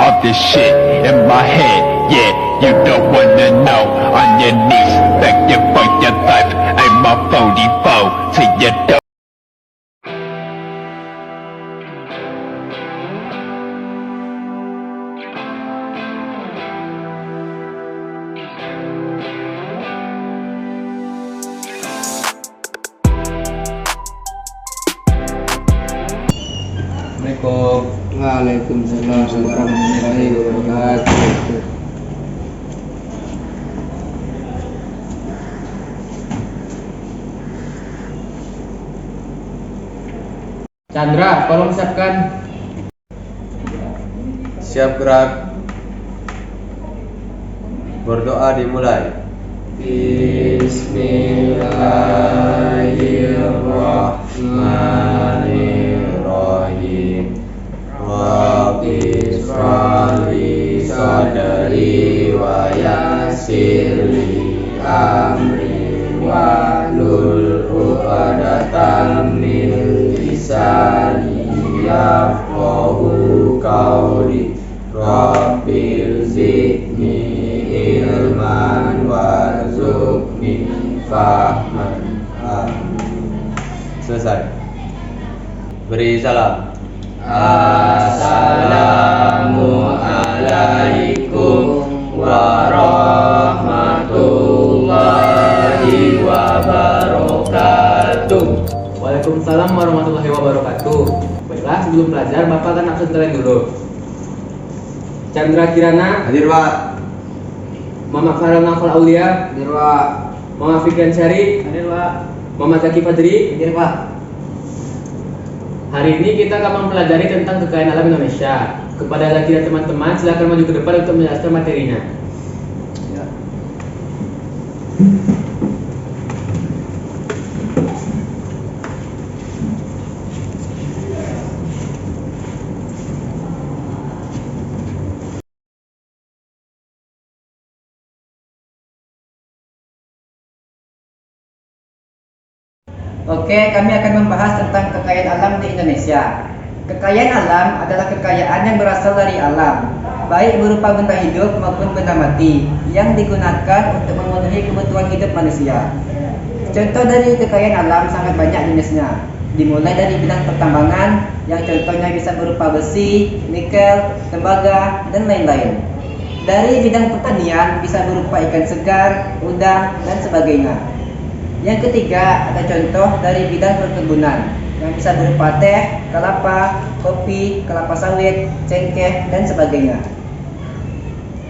all this shit in my head. Yeah, you don't wanna know. On your knees, begging for your life. I'm a 44 to your door. Assalamualaikum. Waalaikumsalam warahmatullahi wabarakatuh. Chandra, tolong siapkan. Siap gerak. Berdoa dimulai. Bismillahirrahmanirrahim. Rabbi shrahli sadri wa yassirli amri wahlul 'uqdatam min lisani yafqahu qawli. Rabbil zidni ilman warzuqni fahman. Selesai. Beri salam. Assalamualaikum warahmatullahi wabarakatuh. Waalaikumsalam warahmatullahi wabarakatuh. Baiklah, sebelum belajar Bapak akan absen kalian dulu. Chandra Kirana, Hadir, Pak. Mama Farel Nafal Aulia, Hadir, Pak. Mama Fikran Syari, Hadir, Pak. Mama Zaki Fadri. Hadir, Pak. Hari ini kita akan mempelajari tentang kekayaan alam Indonesia. Kepada Zaki dan teman-teman, silakan maju ke depan untuk menjelaskan materinya. Ya. Oke, kami akan membahas tentang kekayaan alam di Indonesia. Kekayaan alam adalah kekayaan yang berasal dari alam, baik berupa benda hidup maupun benda mati, yang digunakan untuk memenuhi kebutuhan hidup manusia. Contoh dari kekayaan alam sangat banyak jenisnya, dimulai dari bidang pertambangan, yang contohnya bisa berupa besi, nikel, tembaga, dan lain-lain. Dari bidang pertanian bisa berupa ikan segar, udang, dan sebagainya. Yang ketiga, ada contoh dari bidang perkebunan yang bisa berupa teh, kelapa, kopi, kelapa sawit, cengkeh, dan sebagainya.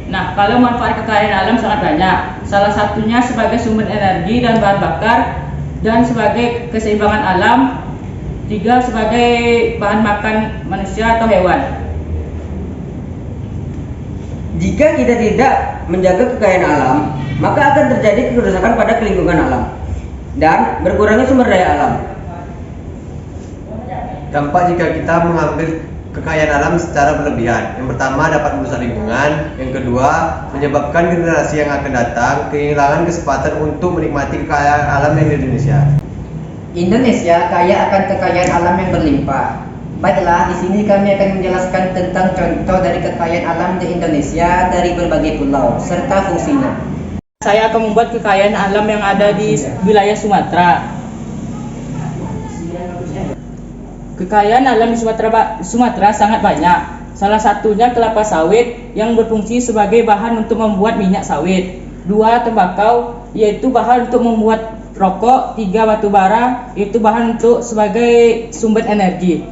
Nah, kalau manfaat kekayaan alam sangat banyak. Salah satunya sebagai sumber energi dan bahan bakar, dan sebagai keseimbangan alam, tiga sebagai bahan makan manusia atau hewan. Jika kita tidak menjaga kekayaan alam, maka akan terjadi kerusakan pada lingkungan alam dan berkurangnya sumber daya alam. Dampak jika kita mengambil kekayaan alam secara berlebihan. Yang pertama, dapat merusak lingkungan. Yang kedua, menyebabkan generasi yang akan datang kehilangan kesempatan untuk menikmati kekayaan alam yang di Indonesia. Indonesia kaya akan kekayaan alam yang berlimpah. Baiklah, di sini kami akan menjelaskan tentang contoh dari kekayaan alam di Indonesia dari berbagai pulau serta fungsinya. Saya akan membuat kekayaan alam yang ada di wilayah Sumatera. Kekayaan alam di Sumatera sangat banyak. Salah satunya kelapa sawit yang berfungsi sebagai bahan untuk membuat minyak sawit. 2, tembakau, yaitu bahan untuk membuat rokok. 3, batu bara, yaitu bahan untuk sebagai sumber energi.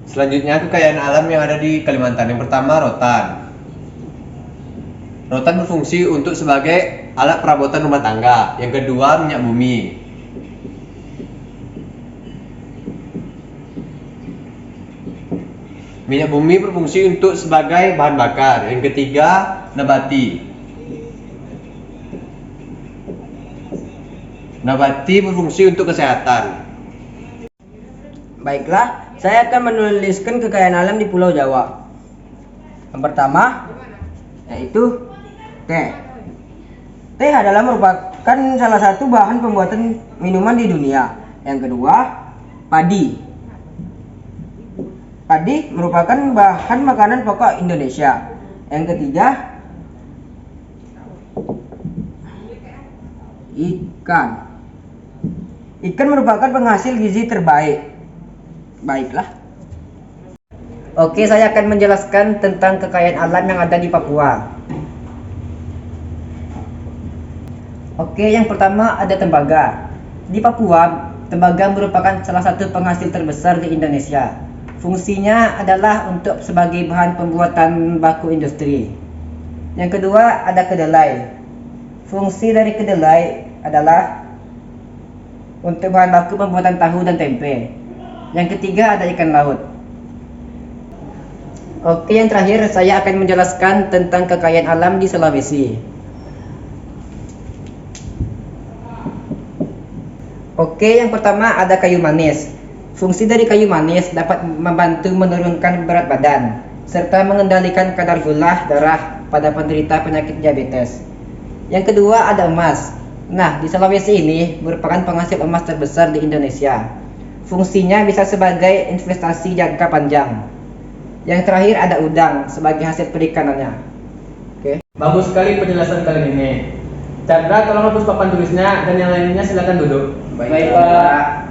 Selanjutnya, kekayaan alam yang ada di Kalimantan. Yang pertama, rotan. Rotan berfungsi untuk sebagai alat perabotan rumah tangga. Yang kedua, minyak bumi. Minyak bumi berfungsi untuk sebagai bahan bakar. Yang ketiga, nabati. Nabati berfungsi untuk kesehatan. Baiklah, saya akan menuliskan kekayaan alam di Pulau Jawa. Yang pertama, yaitu teh. Teh adalah merupakan salah satu bahan pembuatan minuman di dunia. Yang kedua, padi. Padi merupakan bahan makanan pokok Indonesia. Yang ketiga, ikan. Ikan merupakan penghasil gizi terbaik. Baiklah. Oke, saya akan menjelaskan tentang kekayaan alam yang ada di Papua. Oke, yang pertama ada tembaga. Di Papua, tembaga merupakan salah satu penghasil terbesar di Indonesia. Fungsinya adalah untuk sebagai bahan pembuatan baku industri. Yang kedua ada kedelai. Fungsi dari kedelai adalah untuk bahan baku pembuatan tahu dan tempe. Yang ketiga ada ikan laut. Oke, yang terakhir saya akan menjelaskan tentang kekayaan alam di Sulawesi. Oke, yang pertama ada kayu manis. Fungsi dari kayu manis dapat membantu menurunkan berat badan serta mengendalikan kadar gula darah pada penderita penyakit diabetes. Yang kedua ada emas. Nah, di Sulawesi ini merupakan penghasil emas terbesar di Indonesia. Fungsinya bisa sebagai investasi jangka panjang. Yang terakhir ada udang sebagai hasil perikanannya. Oke. Bagus sekali penjelasan kalian ini. Chandra, tolong hapus papan tulisnya dan yang lainnya silakan duduk. Baik, Pak.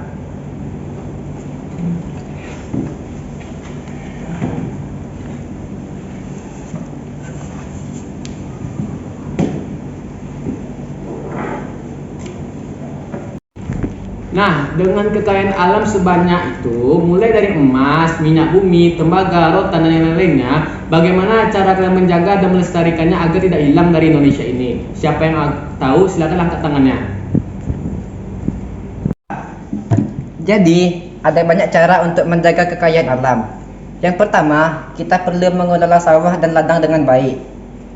Nah, dengan kekayaan alam sebanyak itu, mulai dari emas, minyak bumi, tembaga, rotan, dan yang lainnya, bagaimana cara kalian menjaga dan melestarikannya agar tidak hilang dari Indonesia ini? Siapa yang tahu, silakan angkat tangannya. Jadi, ada banyak cara untuk menjaga kekayaan alam. Yang pertama, kita perlu mengelola sawah dan ladang dengan baik.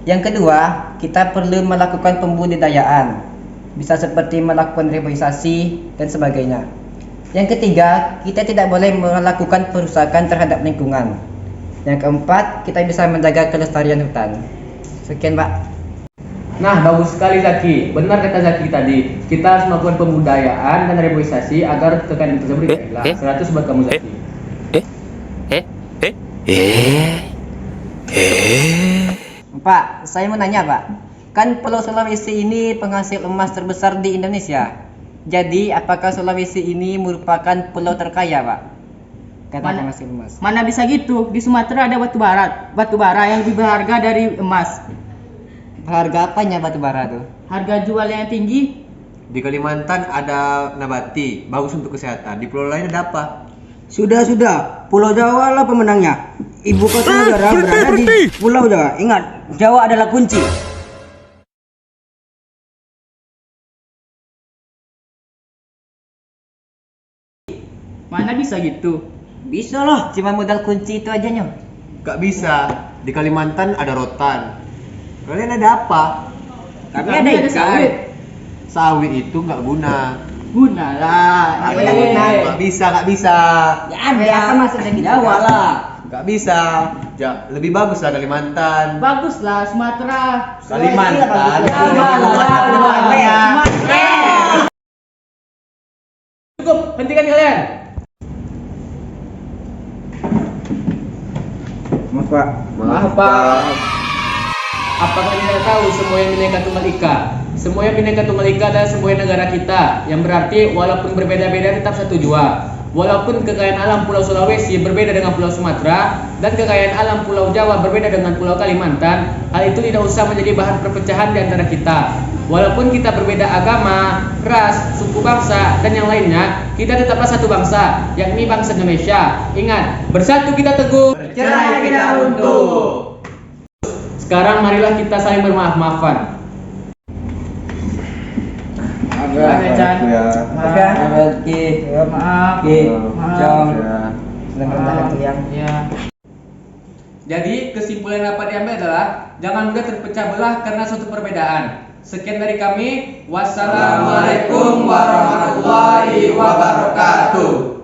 Yang kedua, kita perlu melakukan pembudidayaan. Bisa seperti melakukan reboisasi dan sebagainya. Yang ketiga, kita tidak boleh melakukan perusakan terhadap lingkungan. Yang keempat, kita bisa menjaga kelestarian hutan. Sekian, Pak. Nah, bagus sekali Zaki. Benar kata Zaki tadi. Kita harus melakukan pembudayaan dan reboisasi agar kekayaan tersebut tidak hilang. 100 buat kamu Zaki. Pak, saya mau nanya, Pak. Kan Pulau Sulawesi ini penghasil emas terbesar di Indonesia. Jadi, apakah Sulawesi ini merupakan pulau terkaya, Pak? Karena penghasil emas. Mana bisa gitu? Di Sumatera ada batu bara yang lebih berharga dari emas. Harga apanya batu bara tuh? Harga jual yang tinggi. Di Kalimantan ada nabati, bagus untuk kesehatan. Di pulau lain ada apa? Sudah, Pulau Jawa lah pemenangnya. Ibu kota negara berada di Pulau Jawa. Ingat, Jawa adalah kunci. Mana bisa gitu? Bisa lah. Cuma modal kunci itu aja, Nyo. Gak bisa. Di Kalimantan ada rotan. Kalian ada apa? Kami ada ikan. sawit. Sawit itu nggak guna. Guna lah. Ada guna. Nggak bisa. Ya ada. Apa maksudnya gitu? Jawa lah. Nggak bisa. Lebih bagus lah Kalimantan. Bagus lah Sumatera. Kalimantan. Cukup, hentikan kalian. Maaf, Pak. Apakah kalian tahu semua yang Bhinneka Tunggal Ika? Semua yang Bhinneka Tunggal Ika adalah semua negara kita, yang berarti walaupun berbeda-beda tetap satu jua. Walaupun kekayaan alam Pulau Sulawesi berbeda dengan Pulau Sumatera dan kekayaan alam Pulau Jawa berbeda dengan Pulau Kalimantan, hal itu tidak usah menjadi bahan perpecahan di antara kita. Walaupun kita berbeda agama, ras, suku bangsa, dan yang lainnya, kita tetaplah satu bangsa, yakni bangsa Indonesia. Ingat, bersatu kita teguh, Bercerai kita runtuh. Sekarang marilah kita saling bermaaf-maafan. Maaf ya, Chan. Maaf, Ki. Maaf. Ki. Maaf. Cong. Selamat yang. Ya. Jadi kesimpulan yang dapat diambil adalah jangan mudah terpecah belah karena suatu perbedaan. Sekian dari kami. Wassalamualaikum warahmatullahi wabarakatuh.